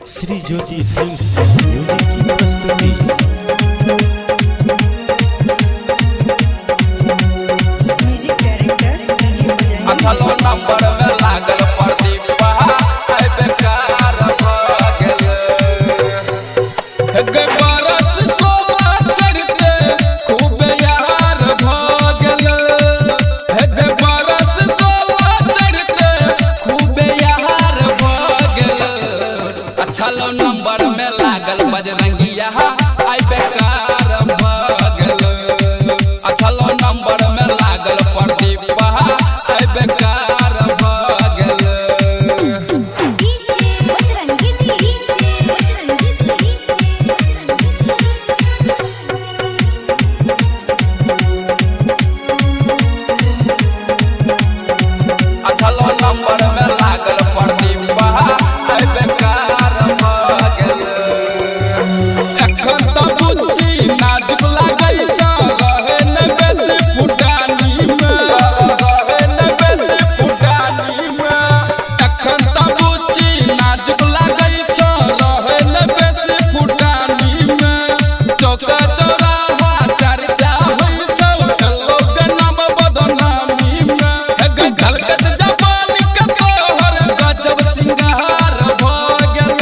Shri Jyoti films music की प्रस्तुति। अठलो number में लागल प्रदीप आइ बेकार भ गेल बरस 16 चढ़ते खूब यार भ गेल बरस 16 चढ़ते खूब यार भ गेल अठलो नंबर में लागल बजरंगिया आइ बेकार भ गेल अठलो नंबर में लागल प्रदीप आइ बेकार भ गेल। अठलो नंबर में लागल प्रदीप आइ बेकार भ गेल। एखन त बुच्ची नाजुक लागै छ रहे न बेसी फुटानी में रहे न बेसी फुटानी में एखन त बुच्ची नाजुक लागै छ रहे न बेसी फुटानी में चौका चौराहा चर्चा होइ छौ चलो गनाम बदनामी में झलकत जवानी के तोहर गजब सिंगार भ गेल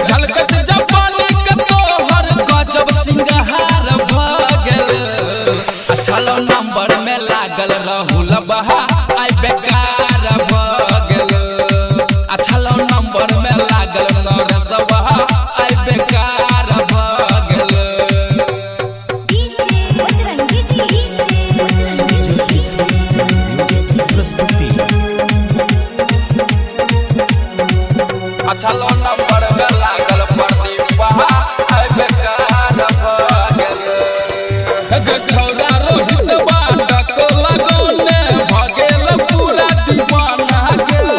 झलकत जवानी के तोहर गजब सिंगार भ गेल। अठलो नंबर में लागल राहुल बहा आइ बेकार भ गेल अठलो नंबर में लागल नरेश बहा आइ बेकार भ गेल। श्री ज्योति फिल्म्स म्यूजिक की प्रस्तुति। अठलो नंबर में लागल प्रदीप आइ बेकार भ गेल छौरा रोहित बाटक लगौने भ गेल पूरा दीवाना गेल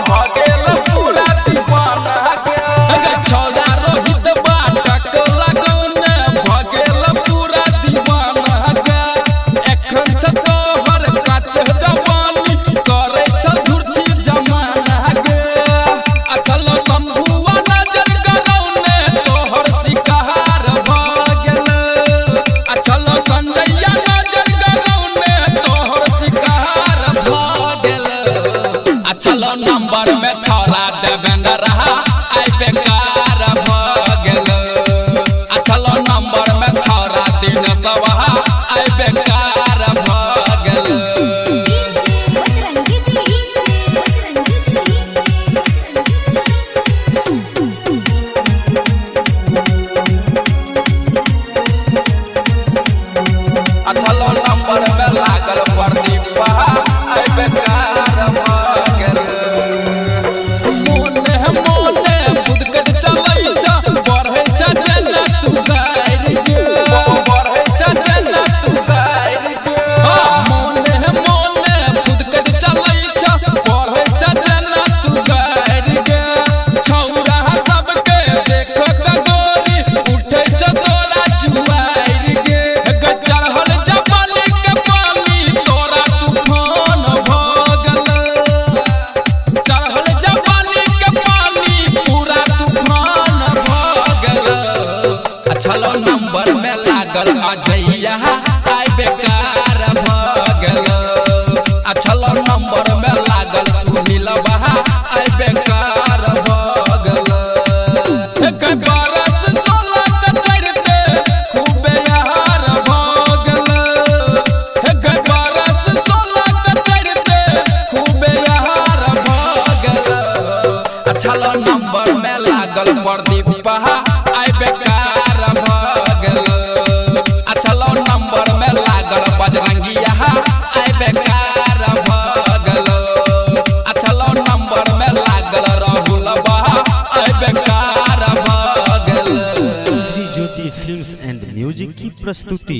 भ गेल पूरा दीवाना गेल छौरा रोहित बाटक लगौने भ गेल पूरा दीवाना गेल एखन छ तोहर काच जवानी करे छ झुरछी जमाना गेल अचलो शंभुआ नजर करौने तोहर शिकार भ गेल अचलो संजैया नजर करौने तोहर शिकार भ गेल अचलो नंबर में छौरा देवेंद्र आइ बेकार भ गेल अचलो नंबर में छौरा दिनेश आइ बेकार भ गेल। अठलो नंबर में लागल प्रदीप आइ बेकार भ गेल। मोने मोने बुदकत चलै छ बढ़ै छ जेना तू गारि गे बढ़ै छ जेना तू गारि गे मोने मोने बुदकत चलै छ बढ़ै छ जेना तू गारि गे छौरा सबके देख क गोरी उठै छ तोरा जुआरि गे चढ़ल जवानी के पानी तोरा तूफान भ गेल चढ़ल जवानी के पानी पूरा तूफान भ गेल। अठलो नंबर में लागल अजैया आइ बेकार भ गेल अठलो नंबर में लागल सुनील बहा आइ बेकार भ गेल बरस 16 चढ़ते खूब यार भ गेल बरस 16 चढ़ते खूब यार भ गेल अठलो नंबर में लागल प्रदीप आइ बेकार भ गेल अठलो नंबर में लागल बजरंगिया आइ बेकार भ गेल अठलो नंबर में लागल राहुल बहा आइ बेकार भ गेल। Shri Jyoti films and music की प्रस्तुति।